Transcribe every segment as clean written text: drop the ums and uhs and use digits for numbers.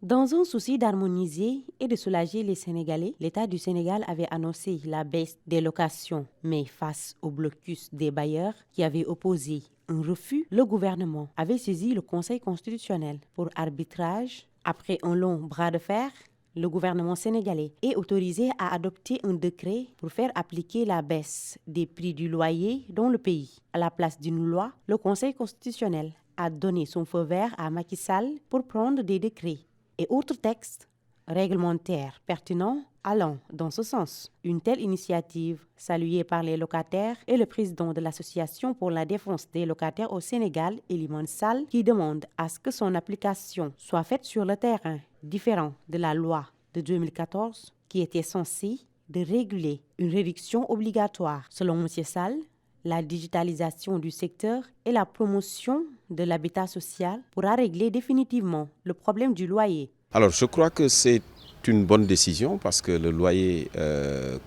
Dans un souci d'harmoniser et de soulager les Sénégalais, l'État du Sénégal avait annoncé la baisse des locations. Mais face au blocus des bailleurs qui avaient opposé un refus, le gouvernement avait saisi le Conseil constitutionnel pour arbitrage. Après un long bras de fer, le gouvernement sénégalais est autorisé à adopter un décret pour faire appliquer la baisse des prix du loyer dans le pays. À la place d'une loi, le Conseil constitutionnel a donné son feu vert à Macky Sall pour prendre des décrets et autres textes réglementaires pertinents allant dans ce sens. Une telle initiative, saluée par les locataires et le président de l'Association pour la défense des locataires au Sénégal, Elimane Sall, qui demande à ce que son application soit faite sur le terrain, différent de la loi de 2014 qui était censée de réguler une réduction obligatoire. Selon M. Sall, la digitalisation du secteur et la promotion de l'habitat social pourra régler définitivement le problème du loyer. Alors je crois que c'est une bonne décision parce que le loyer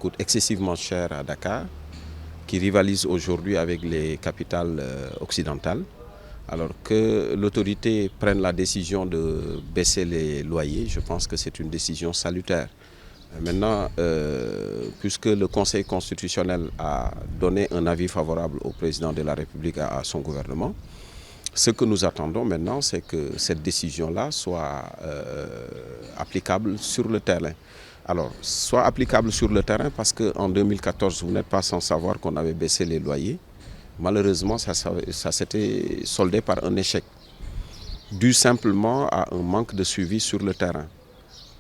coûte excessivement cher à Dakar, qui rivalise aujourd'hui avec les capitales occidentales. Alors que l'autorité prenne la décision de baisser les loyers, je pense que c'est une décision salutaire. Maintenant, puisque le Conseil constitutionnel a donné un avis favorable au président de la République et à son gouvernement, ce que nous attendons maintenant, c'est que cette décision-là soit applicable sur le terrain. Alors, soit applicable sur le terrain parce qu'en 2014, vous n'êtes pas sans savoir qu'on avait baissé les loyers. Malheureusement, ça s'était soldé par un échec, dû simplement à un manque de suivi sur le terrain.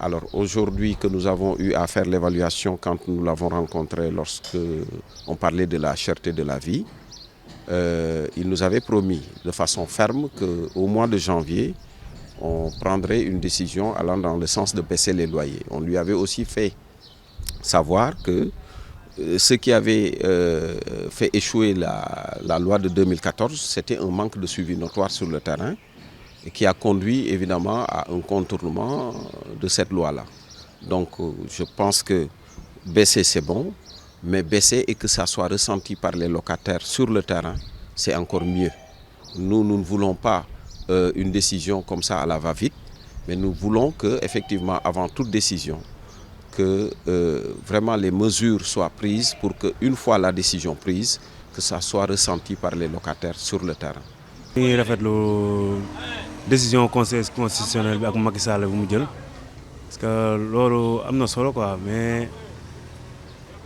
Alors aujourd'hui que nous avons eu à faire l'évaluation quand nous l'avons rencontré lorsque on parlait de la cherté de la vie, il nous avait promis de façon ferme qu'au mois de janvier, on prendrait une décision allant dans le sens de baisser les loyers. On lui avait aussi fait savoir que ce qui avait fait échouer la loi de 2014, c'était un manque de suivi notoire sur le terrain et qui a conduit évidemment à un contournement de cette loi-là. Donc je pense que baisser c'est bon, mais baisser et que ça soit ressenti par les locataires sur le terrain, c'est encore mieux. Nous ne voulons pas une décision comme ça à la va-vite, mais nous voulons que, effectivement, avant toute décision, que vraiment les mesures soient prises pour qu'une fois la décision prise, que ça soit ressenti par les locataires sur le terrain. Décision conseil constitutionnel bi ak Macky Sall bu mu jël parce que lolu amna solo quoi mais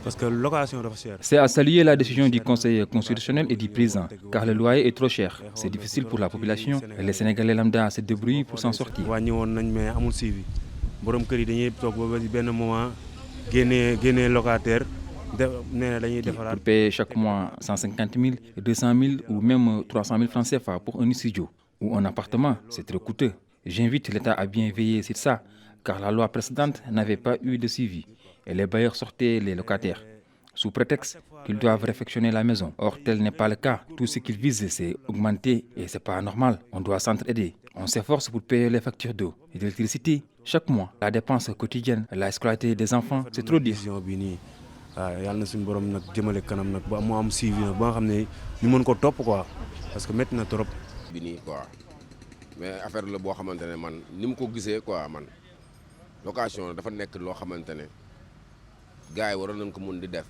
parce que location dafa cher. C'est à saluer la décision du Conseil constitutionnel et du président, car le loyer est trop cher. C'est difficile pour la population et les Sénégalais lambda se débrouillent pour s'en sortir. Wàññi woon nañ mais amul suivi borom kër yi dañuy toog ba benn moment génnee locataire pour payer chaque mois 150 000, 200 000 ou même 300 000 francs CFA pour un studio ou un appartement, c'est très coûteux. J'invite l'État à bien veiller sur ça, car la loi précédente n'avait pas eu de suivi et les bailleurs sortaient les locataires, sous prétexte qu'ils doivent réfectionner la maison. Or, tel n'est pas le cas. Tout ce qu'ils visent, c'est augmenter et c'est pas normal. On doit s'entraider. On s'efforce pour payer les factures d'eau et d'électricité chaque mois. La dépense quotidienne, la scolarité des enfants, c'est trop dur. Yàlla na suñu borom nag jëmale kanam nag ba mu am suivi nag ba nga xam ne ñu mën ko topp quoi parce que métti na trop. bi nii quoi mais affaire la boo xamante ne man ni mu ko gisee quoi man location dafa nekk loo xamante ne gars yi waroon nañ ko mun di def.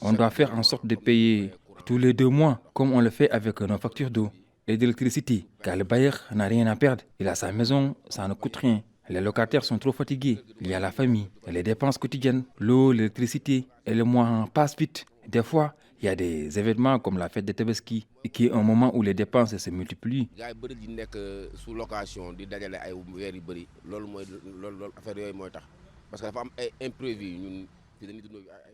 On doit faire en sorte de payer tous les 2 mois comme on le fait avec nos factures d'eau et d'électricité, car le bailleur n'a rien à perdre. Il a sa maison, ça ne coûte rien. Les locataires sont trop fatigués. Il y a la famille, et les dépenses quotidiennes, l'eau, l'électricité, et le mois passe vite. Des fois, il y a des événements comme la fête de Tabaski, qui est un moment où les dépenses se multiplient. gars yi bëri di nekk sous location di dajale ay weer yu bëri loolu affaire yooyu mooy tax parce que dafa am ay imprévus ñun.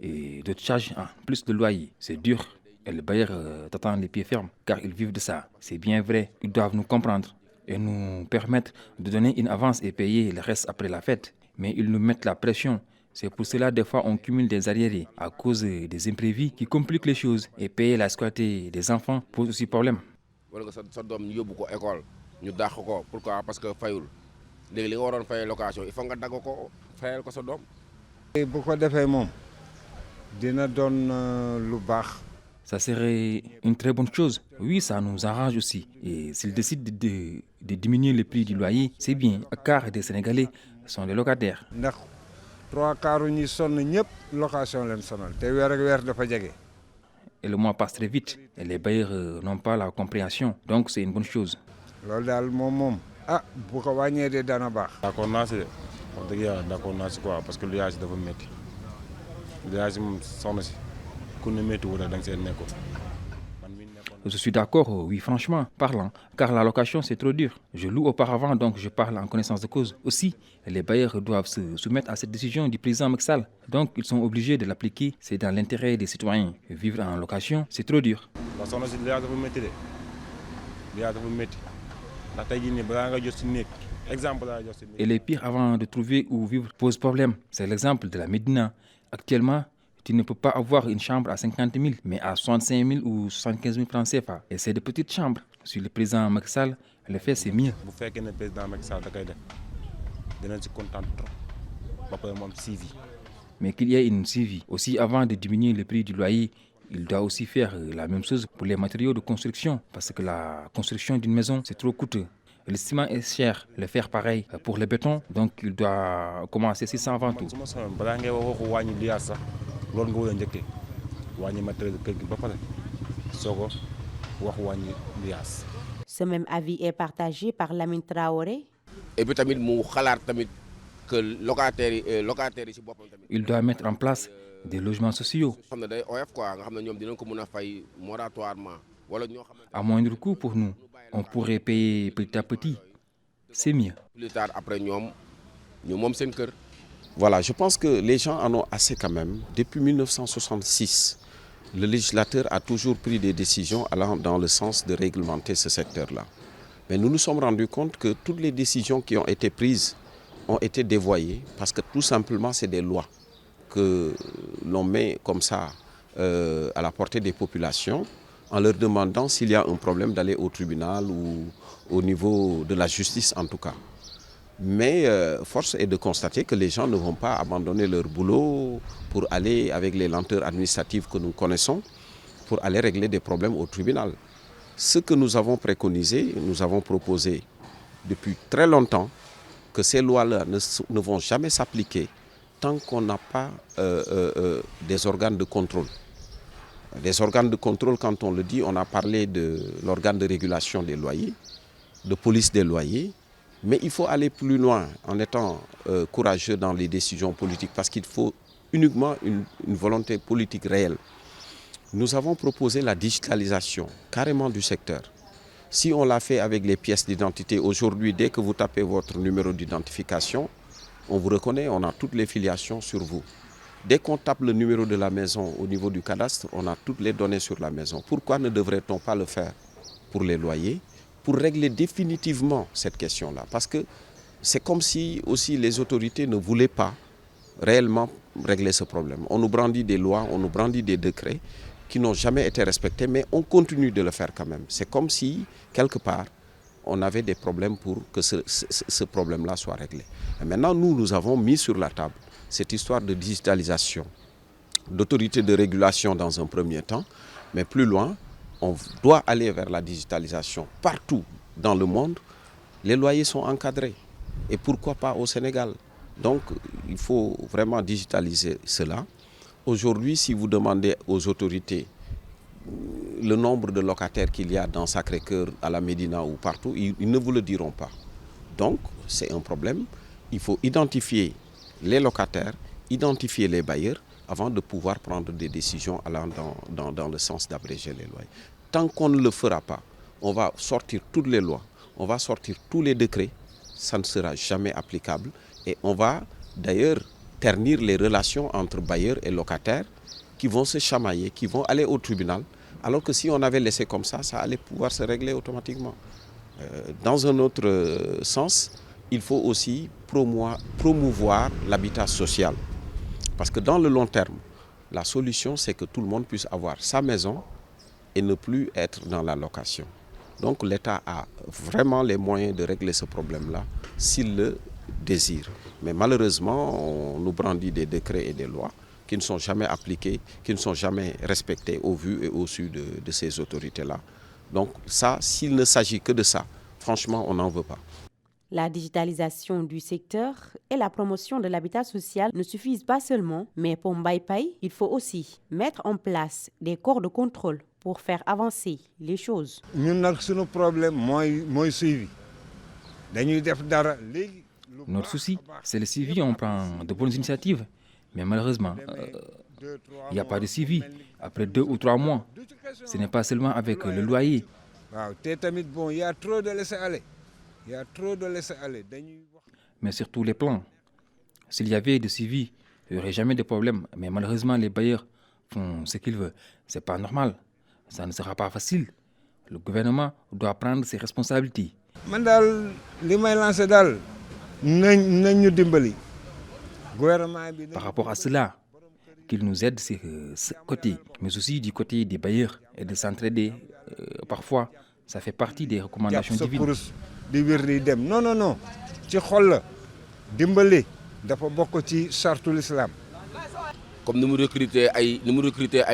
Et d'autres charges en plus de loyer, c'est dur. Et le bailleur t'attend les pieds fermes, car ils vivent de ça. C'est bien vrai, ils doivent nous comprendre et nous permettre de donner une avance et payer le reste après la fête. Mais ils nous mettent la pression. C'est pour cela des fois on cumule des arriérés à cause des imprévus qui compliquent les choses. Et payer la scolarité des enfants pose aussi problème. wala nga sa doom ñu yóbbu ko école ñu dàq ko pourquoi parce que fayul léegi li nga waroon fayee location il faut nga dagg ko fayal ko sa doom. bu ko defee moom dina doon lu baax. Ça serait une très bonne chose. Oui, ça nous arrange aussi. Et s'ils décident de diminuer le prix du loyer, c'est bien, car des Sénégalais sont des locataires. Et le mois passe très vite et les bailleurs n'ont pas la compréhension. Donc c'est une bonne chose. D'accord, parce que le loyer dafa métti. Le loyer moom soxna si ku ne métti wu da nga see nekkoon. Je suis d'accord, oui, franchement, parlant, car la location, c'est trop dur. Je loue auparavant, donc je parle en connaissance de cause. Aussi, les bailleurs doivent se soumettre à cette décision du président Macky Sall. Donc, ils sont obligés de l'appliquer. C'est dans l'intérêt des citoyens. Vivre en location, c'est trop dur. Et les pires avant de trouver où vivre pose problème. C'est l'exemple de la Médina. Actuellement, tu ne peux pas avoir une chambre à 50 000, mais à 65 000 ou 75 000 francs CFA. Et c'est de petites chambres. Si le président Macky Sall le fait, c'est mieux. Mais qu'il y ait une suivi. Aussi, avant de diminuer le prix du loyer, il doit aussi faire la même chose pour les matériaux de construction. Parce que la construction d'une maison, c'est trop coûteux. Le ciment est cher, le fer pareil pour le béton, donc il doit commencer 600 avant tout. Ce même avis est partagé par Lamine Traoré. Et puis tamit mu xalaat tamit que locataires yi Il doit mettre en place des logements sociaux. À moindre coût pour nous, on pourrait payer petit à petit. C'est mieux. Plus tard, après nous sommes cœur. Voilà, je pense que les gens en ont assez quand même. Depuis 1966, le législateur a toujours pris des décisions allant dans le sens de réglementer ce secteur-là. Mais nous nous sommes rendus compte que toutes les décisions qui ont été prises ont été dévoyées parce que tout simplement c'est des lois que l'on met comme ça à la portée des populations en leur demandant s'il y a un problème d'aller au tribunal ou au niveau de la justice en tout cas. Mais force est de constater que les gens ne vont pas abandonner leur boulot pour aller avec les lenteurs administratives que nous connaissons, pour aller régler des problèmes au tribunal. Ce que nous avons préconisé, nous avons proposé depuis très longtemps que ces lois-là ne vont jamais s'appliquer tant qu'on n'a pas des organes de contrôle. Des organes de contrôle, quand on le dit, on a parlé de l'organe de régulation des loyers, de police des loyers, mais il faut aller plus loin en étant courageux dans les décisions politiques parce qu'il faut uniquement une volonté politique réelle. Nous avons proposé la digitalisation carrément du secteur. Si on l'a fait avec les pièces d'identité, aujourd'hui, dès que vous tapez votre numéro d'identification, on vous reconnaît, on a toutes les filiations sur vous. Dès qu'on tape le numéro de la maison au niveau du cadastre, on a toutes les données sur la maison. Pourquoi ne devrait-on pas le faire pour les loyers, pour régler définitivement cette question-là? Parce que c'est comme si aussi les autorités ne voulaient pas réellement régler ce problème. On nous brandit des lois, on nous brandit des décrets qui n'ont jamais été respectés, mais on continue de le faire quand même. C'est comme si, quelque part, on avait des problèmes pour que ce problème-là soit réglé. Et maintenant, nous avons mis sur la table cette histoire de digitalisation, d'autorité de régulation dans un premier temps, mais plus loin, on doit aller vers la digitalisation. Partout dans le monde, les loyers sont encadrés. Et pourquoi pas au Sénégal? Donc, il faut vraiment digitaliser cela. Aujourd'hui, si vous demandez aux autorités le nombre de locataires qu'il y a dans Sacré-Cœur, à la Médina ou partout, ils ne vous le diront pas. Donc, c'est un problème. Il faut identifier les locataires, identifier les bailleurs avant de pouvoir prendre des décisions allant dans le sens d'abréger les loyers. Tant qu'on ne le fera pas, on va sortir toutes les lois, on va sortir tous les décrets, ça ne sera jamais applicable et on va d'ailleurs ternir les relations entre bailleurs et locataires qui vont se chamailler, qui vont aller au tribunal, alors que si on avait laissé comme ça allait pouvoir se régler automatiquement. Dans un autre sens, il faut aussi promouvoir l'habitat social. Parce que dans le long terme, la solution, c'est que tout le monde puisse avoir sa maison et ne plus être dans la location. Donc l'État a vraiment les moyens de régler ce problème-là s'il le désire. Mais malheureusement, on nous brandit des décrets et des lois qui ne sont jamais appliqués, qui ne sont jamais respectés au vu et au su de ces autorités-là. Donc ça, s'il ne s'agit que de ça, franchement, on n'en veut pas. La digitalisation du secteur et la promotion de l'habitat social ne suffisent pas seulement, mais pour Mbaye Paye, il faut aussi mettre en place des corps de contrôle pour faire avancer les choses. Notre problème, moi suivi. Notre souci, c'est le suivi. On prend de bonnes initiatives, mais malheureusement, il n'y a pas de suivi. Après 2 ou 3 mois, ce n'est pas seulement avec le loyer. Il y a trop de laisser-aller. Il y a trop de laisser-aller. Mais sur tous les plans, s'il y avait de suivi, il n'y aurait jamais de problème. Mais malheureusement, les bailleurs font ce qu'ils veulent. Ce n'est pas normal. Ça ne sera pas facile. Le gouvernement doit prendre ses responsabilités. Par rapport à cela, qu'il nous aide sur ce côté, mais aussi du côté des bailleurs et de s'entraider. Parfois, ça fait partie des recommandations divines. Non. Ci xol la dimbali dafa bokk ci sartu l'islam. Comme nous recruter ay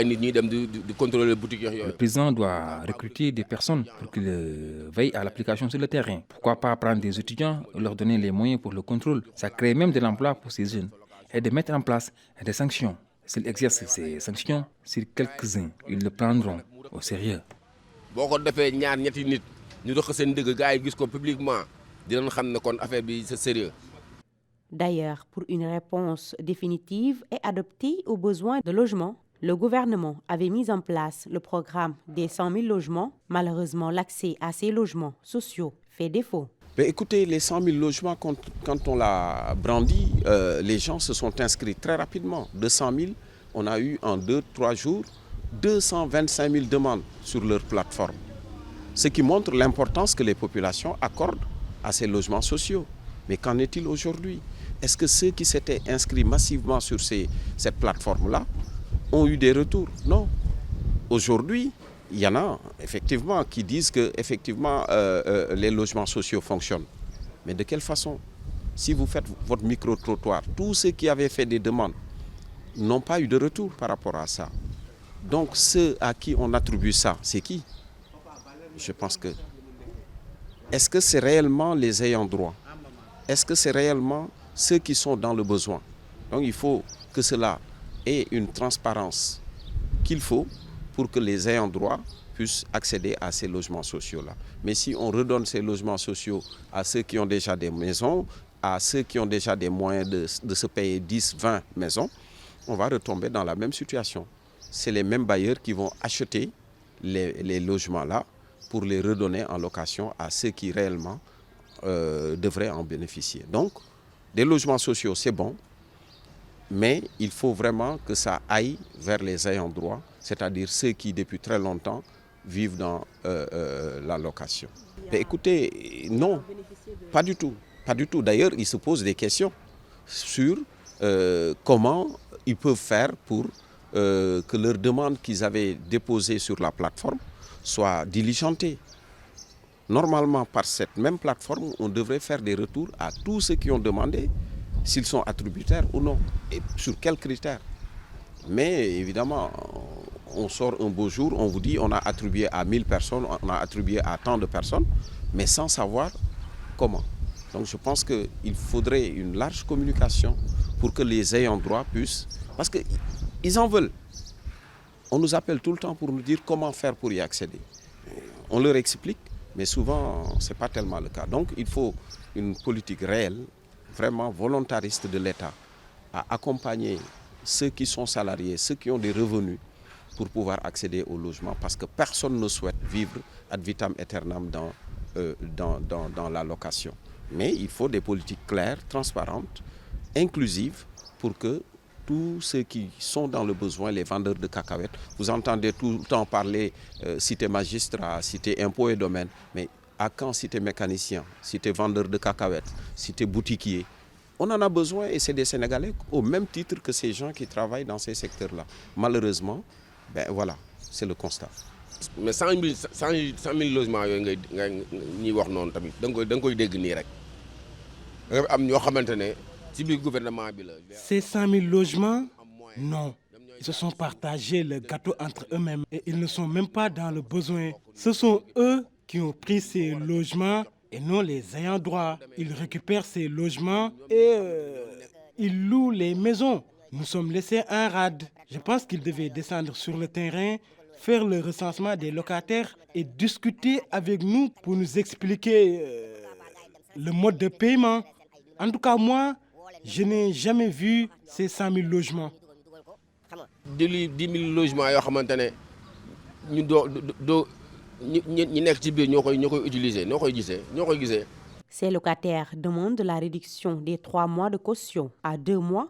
nit ñi dem di contrôler boutique yoy. Le président doit recruter des personnes pour qu'ils veillent à l'application sur le terrain. Pourquoi pas prendre des étudiants et leur donner les moyens pour le contrôle? Ça crée même de l'emploi pour ces jeunes. Et de mettre en place des sanctions. S'ils exercent ces sanctions sur quelques-uns, ils le prendront au sérieux. Boko defé ñaar ñetti nit ñu dox seen dëgg gaay gis ko publiquement dinañ xam ne kon affaire bi c'est sérieux. D'ailleurs, pour une réponse définitive et adaptée aux besoins de logement, le gouvernement avait mis en place le programme des 100 000 logements. Malheureusement, l'accès à ces logements sociaux fait défaut. Mais écoutez, les 100 000 logements, quand on l'a brandi, les gens se sont inscrits très rapidement. De 100 000, on a eu en 2-3 jours 225 000 demandes sur leur plateforme. Ce qui montre l'importance que les populations accordent à ces logements sociaux. Mais qu'en est-il aujourd'hui? Est-ce que ceux qui s'étaient inscrits massivement sur cette plateforme-là ont eu des retours? Non. Aujourd'hui, il y en a effectivement qui disent que effectivement, les logements sociaux fonctionnent. Mais de quelle façon? Si vous faites votre micro-trottoir, tous ceux qui avaient fait des demandes n'ont pas eu de retour par rapport à ça. Donc ceux à qui on attribue ça, c'est qui? Je pense que... Est-ce que c'est réellement les ayants droit? Est-ce que c'est réellement ceux qui sont dans le besoin? Donc il faut que cela ait une transparence qu'il faut pour que les ayants droit puissent accéder à ces logements sociaux-là. Mais si on redonne ces logements sociaux à ceux qui ont déjà des maisons, à ceux qui ont déjà des moyens de se payer 10, 20 maisons, on va retomber dans la même situation. C'est les mêmes bailleurs qui vont acheter les logements-là pour les redonner en location à ceux qui réellement devraient en bénéficier. Donc, des logements sociaux, c'est bon, mais il faut vraiment que ça aille vers les ayants droit, c'est-à-dire ceux qui, depuis très longtemps, vivent dans la location. Mais écoutez, non, pas du tout. Pas du tout. D'ailleurs, ils se posent des questions sur comment ils peuvent faire pour que leurs demandes qu'ils avaient déposées sur la plateforme soient diligentées. Normalement, par cette même plateforme, on devrait faire des retours à tous ceux qui ont demandé s'ils sont attributaires ou non, et sur quels critères. Mais évidemment, on sort un beau jour, on vous dit on a attribué à 1000 personnes, on a attribué à tant de personnes, mais sans savoir comment. Donc je pense qu'il faudrait une large communication pour que les ayants droit puissent... Parce qu'ils en veulent. On nous appelle tout le temps pour nous dire comment faire pour y accéder. On leur explique, mais souvent, ce n'est pas tellement le cas. Donc il faut une politique réelle, vraiment volontariste de l'État, à accompagner ceux qui sont salariés, ceux qui ont des revenus, pour pouvoir accéder au logement, parce que personne ne souhaite vivre ad vitam aeternam dans la location. Mais il faut des politiques claires, transparentes, inclusives, pour que tous ceux qui sont dans le besoin, les vendeurs de cacahuètes, vous entendez tout le temps parler cité magistrat, cité impôts et domaines, mais à quand cité mécanicien, cité vendeur de cacahuètes, cité boutiquier? On en a besoin et c'est des Sénégalais au même titre que ces gens qui travaillent dans ces secteurs-là. Malheureusement, ben voilà, c'est le constat. Mais 100 000 logements yooyu nga ñuy wax noonu tamit da nga koy dégg nii rek am ñoo xamante ne ci biir gouvernement bi la. Ces 100 000 logements, Non, ils se sont partagés le gâteau entre eux-mêmes et ils ne sont même pas dans le besoin. Ce sont eux qui ont pris ces logements et non les ayants droit. Ils récupèrent ces logements et ils louent les maisons. Nous sommes laissés en rade. Je pense qu'ils devaient descendre sur le terrain, faire le recensement des locataires et discuter avec nous pour nous expliquer le mode de paiement. En tout cas, moi, je n'ai jamais vu ces 100 000 logements. 10 000 logements yoo xamante ne ñu ñi nekk ci biir ñoo koy utiliser ñoo koy gisee. Ces locataires demandent la réduction des 3 mois de caution à 2 mois.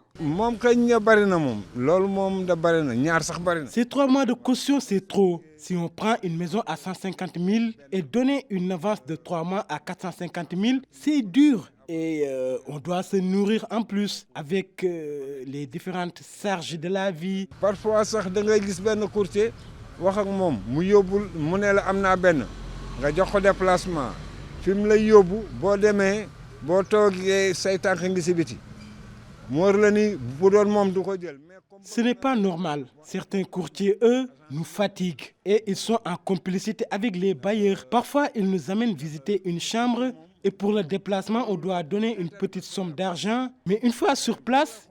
Ces 3 mois de caution, c'est trop. Si on prend une maison à 150 000 et donner une avance de 3 mois à 450 000, c'est dur. Et on doit se nourrir en plus avec les différentes charges de la vie. Parfois, sax da ngay gis benn courtier wax ak moom mu yóbbul mu ne la am naa benn nga jox ko déplacement fi mu lay yóbbu boo demee boo toogee say tànk ngi si biti mu war la ni bu doon moom du ko jël. Ce n'est pas normal. Certains courtiers, eux, nous fatiguent et ils sont en complicité avec les bailleurs. Parfois, ils nous amènent visiter une chambre. Et pour le déplacement, on doit donner une petite somme d'argent. Mais une fois sur place...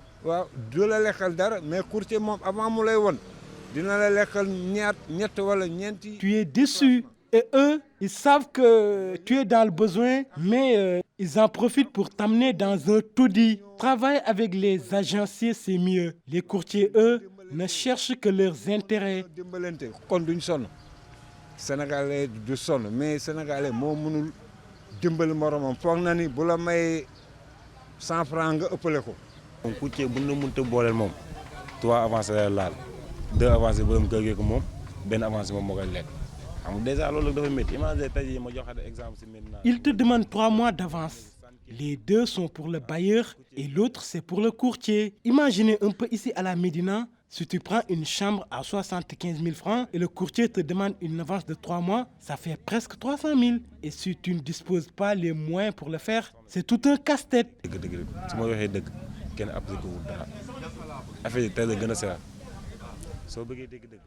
Tu es déçu. Et eux, ils savent que tu es dans le besoin, mais ils en profitent pour t'amener dans un taudis. Travailler avec les agenciers, c'est mieux. Les courtiers, eux, ne cherchent que leurs intérêts. Sénégalais du sonn mais Sénégalais moo mënul dimbali moromam foog na ni bu la may 100 francs nga ëppale ko. Courtier bu ñu mënta booleel moom 3 avancé la laal 2 avancé borom kër gi ko moom benn avancé moom moo koy lekk xam nga déjà loolu dafa métti imagine tey jii ma joxe exemple si maintenant. Il te demande 3 mois d'avance. Les 2 sont pour le bailleur et l'autre c'est pour le courtier. Imaginez un peu ici à la Médina. Si tu prends une chambre à 75 000 francs et le courtier te demande une avance de 3 mois, ça fait presque 300 000. Et si tu ne disposes pas les moyens pour le faire, c'est tout un casse-tête.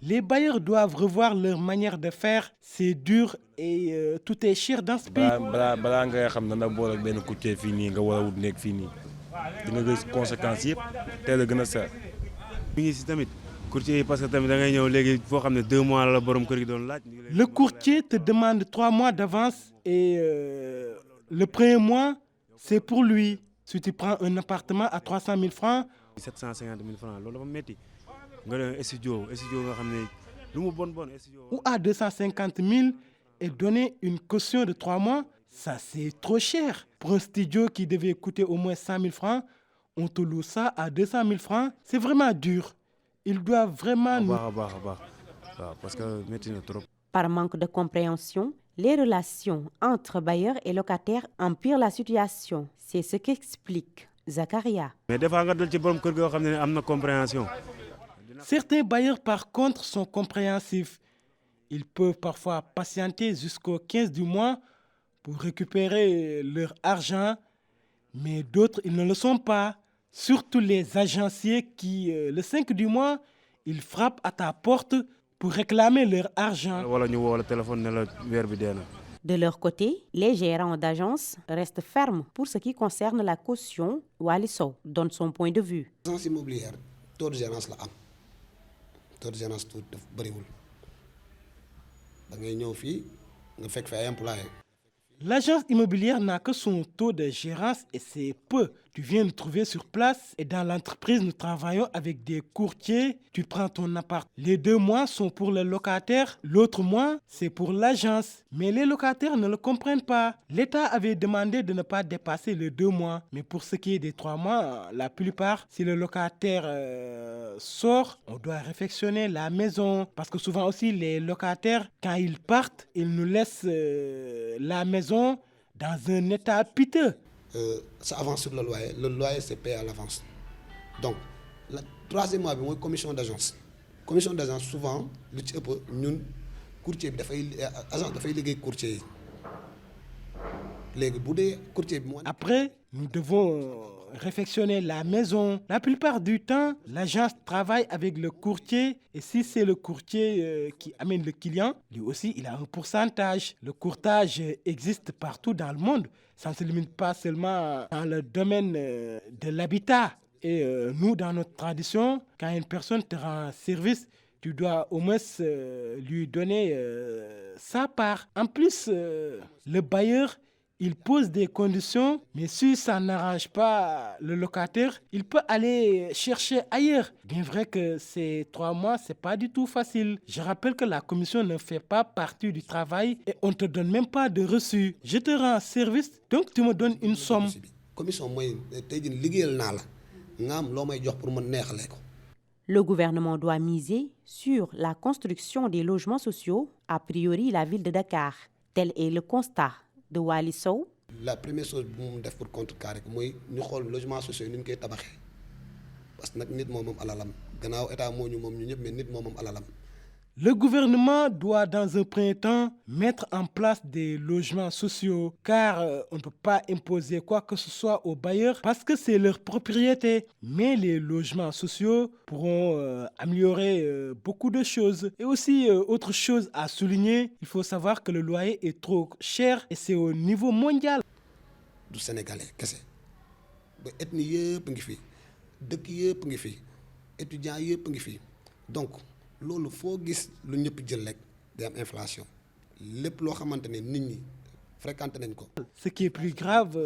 Les bailleurs doivent revoir leur manière de faire. C'est dur et tout est cher dans ce pays. Le courtier te demande 3 mois d'avance et le premier mois, c'est pour lui. Si tu prends un appartement à 300 000 francs, 750 000 francs, ou à 250 000 et donner une caution de 3 mois, ça c'est trop cher. Pour un studio qui devait coûter au moins 100 000 francs, on te loue ça à 200 000 francs. C'est vraiment dur. Ils doivent vraiment nous... Par manque de compréhension, les relations entre bailleurs et locataires empirent la situation. C'est ce qu'explique Zakaria. Certains bailleurs, par contre, sont compréhensifs. Ils peuvent parfois patienter jusqu'au 15 du mois pour récupérer leur argent, mais d'autres, ils ne le sont pas. Surtout les agenciers qui, le 5 du mois, ils frappent à ta porte pour réclamer leur argent. De leur côté, les gérants d'agence restent fermes pour ce qui concerne la caution. Waliso donne son point de vue. L'agence immobilière, taux de gérance la am. Taux de gérance tout bariwul. Da ngay ñëw fii nga fekk fi ay employé. L'agence immobilière n'a que son taux de gérance et c'est peu. Tu viens nous trouver sur place et dans l'entreprise, nous travaillons avec des courtiers. Tu prends ton appart. Les 2 mois sont pour le locataire. L'autre mois, c'est pour l'agence. Mais les locataires ne le comprennent pas. L'État avait demandé de ne pas dépasser les 2 mois. Mais pour ce qui est des 3 mois, la plupart, si le locataire sort, on doit réfectionner la maison. Parce que souvent aussi, les locataires, quand ils partent, ils nous laissent la maison dans un état piteux. Ça avance sur le loyer c'est payé à l'avance. Donc, le 3e mois, c'est commission d'agence. Commission d'agence, souvent, nous, courtier, agent, il faut courtier. Après, nous devons réfectionner la maison. La plupart du temps, l'agence travaille avec le courtier et si c'est le courtier qui amène le client, lui aussi, il a un pourcentage. Le courtage existe partout dans le monde. Ça ne se limite pas seulement dans le domaine de l'habitat. Et nous, dans notre tradition, quand une personne te rend service, tu dois au moins lui donner sa part. En plus, le bailleur, il pose des conditions, mais si ça n'arrange pas le locataire, il peut aller chercher ailleurs. Bien vrai que ces 3 mois, ce n'est pas du tout facile. Je rappelle que la commission ne fait pas partie du travail et on ne te donne même pas de reçu. Je te rends service, donc tu me donnes une somme. Le gouvernement doit miser sur la construction des logements sociaux, a priori la ville de Dakar. Tel est le constat de Wali Sow. La première chose que nous devons pour contrecarrer, c'est que les logements sociaux sont tabaxés. Parce que nous sommes alalam. Le gouvernement doit dans un premier temps mettre en place des logements sociaux car on ne peut pas imposer quoi que ce soit aux bailleurs parce que c'est leur propriété. Mais les logements sociaux pourront améliorer beaucoup de choses. Et aussi, autre chose à souligner, il faut savoir que le loyer est trop cher et c'est au niveau mondial. Du Sénégalais, qu'est-ce que c'est? Ethnie yépp ngi fi, dëkk yépp ngi fi, étudiants yépp ngi fi. Donc loolu foo gis lu ñëpp jël rek day am inflation lépp loo xamante ne nit ñi fréquenté nañ ko. Ce qui est plus grave,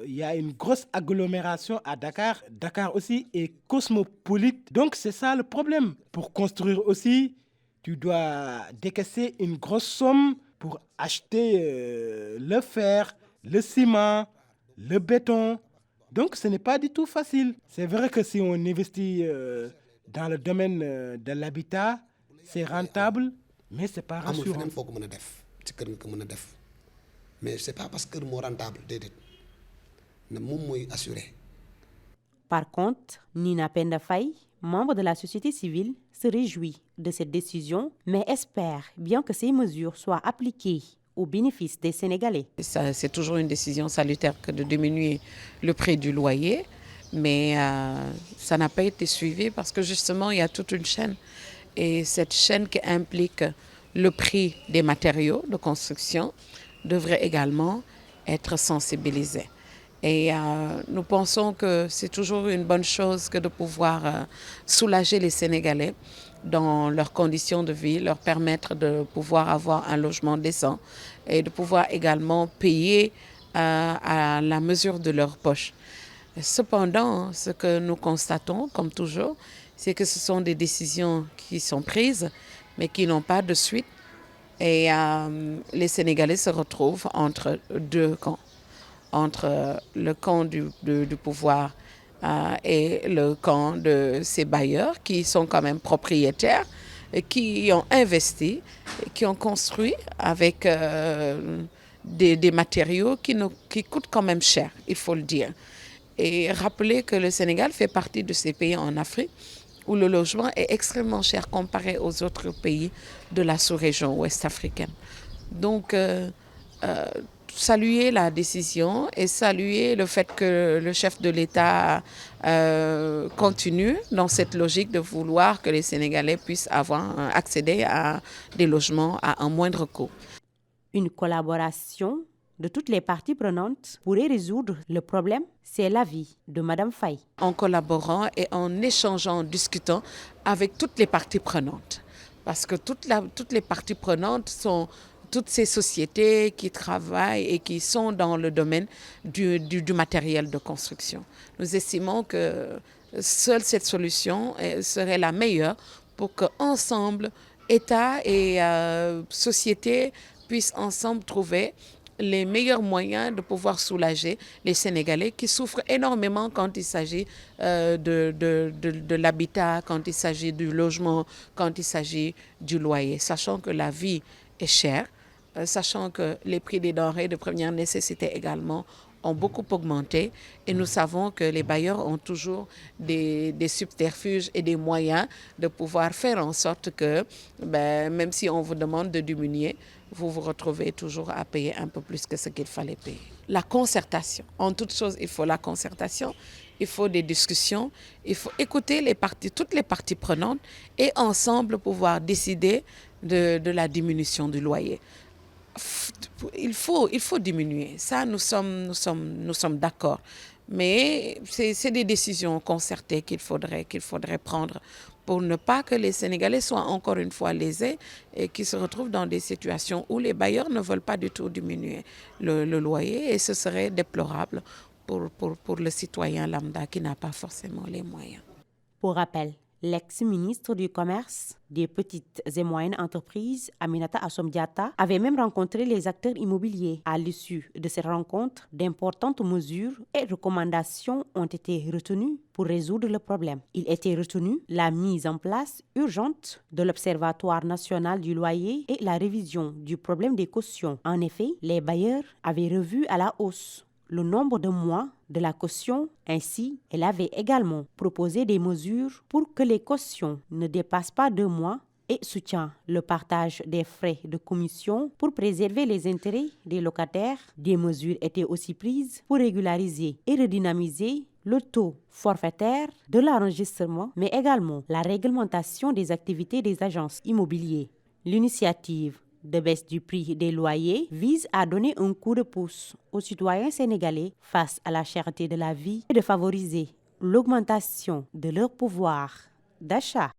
il y a une grosse agglomération à Dakar. Dakar aussi est cosmopolite, donc c'est ça le problème. Pour construire aussi, tu dois décaisser une grosse somme pour acheter le fer, le ciment, le béton. Donc ce n'est pas du tout facile. C'est vrai que si on investit dans le domaine de l'habitat, c'est rentable, mais ce n'est pas rassurant. Mais ce n'est pas parce que c'est rentable, c'est assuré. Par contre, Nina Penda Faye, membre de la société civile, se réjouit de cette décision, mais espère bien que ces mesures soient appliquées au bénéfice des Sénégalais. C'est toujours une décision salutaire que de diminuer le prix du loyer. Mais ça n'a pas été suivi parce que justement, il y a toute une chaîne. Et cette chaîne qui implique le prix des matériaux de construction devrait également être sensibilisée. Et nous pensons que c'est toujours une bonne chose que de pouvoir soulager les Sénégalais dans leurs conditions de vie, leur permettre de pouvoir avoir un logement décent et de pouvoir également payer à la mesure de leur poche. Cependant, ce que nous constatons, comme toujours, c'est que ce sont des décisions qui sont prises, mais qui n'ont pas de suite. Et les Sénégalais se retrouvent entre 2 camps, entre le camp du pouvoir et le camp de ces bailleurs qui sont quand même propriétaires, et qui ont investi, et qui ont construit avec des matériaux qui coûtent quand même cher, il faut le dire. Et rappeler que le Sénégal fait partie de ces pays en Afrique où le logement est extrêmement cher comparé aux autres pays de la sous-région ouest africaine. Donc, saluer la décision et saluer le fait que le chef de l'État continue dans cette logique de vouloir que les Sénégalais puissent accéder à des logements à un moindre coût. Une collaboration de toutes les parties prenantes pourrait résoudre le problème, c'est l'avis de Mme Faye. En collaborant et en échangeant, en discutant avec toutes les parties prenantes. Parce que toutes les parties prenantes sont toutes ces sociétés qui travaillent et qui sont dans le domaine du matériel de construction. Nous estimons que seule cette solution serait la meilleure pour qu'ensemble, État et société puissent ensemble trouver les meilleurs moyens de pouvoir soulager les Sénégalais qui souffrent énormément quand il s'agit de l'habitat, quand il s'agit du logement, quand il s'agit du loyer. Sachant que la vie est chère, sachant que les prix des denrées de première nécessité également ont beaucoup augmenté et nous savons que les bailleurs ont toujours des subterfuges et des moyens de pouvoir faire en sorte que, même si on vous demande de diminuer, vous vous retrouvez toujours à payer un peu plus que ce qu'il fallait payer. La concertation. En toute chose, il faut la concertation, il faut des discussions, il faut écouter toutes les parties prenantes et ensemble pouvoir décider de la diminution du loyer. Il faut diminuer. Ça, nous sommes d'accord. Mais c'est des décisions concertées qu'il faudrait prendre pour ne pas que les Sénégalais soient encore une fois lésés et qu'ils se retrouvent dans des situations où les bailleurs ne veulent pas du tout diminuer le loyer, et ce serait déplorable pour le citoyen lambda qui n'a pas forcément les moyens. Pour rappel, l'ex-ministre du Commerce, des petites et moyennes entreprises, Aminata Assome Diatta, avait même rencontré les acteurs immobiliers. À l'issue de cette rencontre, d'importantes mesures et recommandations ont été retenues pour résoudre le problème. Il était retenu la mise en place urgente de l'Observatoire national du loyer et la révision du problème des cautions. En effet, les bailleurs avaient revu à la hausse le nombre de mois de la caution. Ainsi, elle avait également proposé des mesures pour que les cautions ne dépassent pas 2 mois et soutient le partage des frais de commission pour préserver les intérêts des locataires. Des mesures étaient aussi prises pour régulariser et redynamiser le taux forfaitaire de l'enregistrement, mais également la réglementation des activités des agences immobilières. L'initiative de baisse du prix des loyers vise à donner un coup de pouce aux citoyens sénégalais face à la cherté de la vie et de favoriser l'augmentation de leur pouvoir d'achat.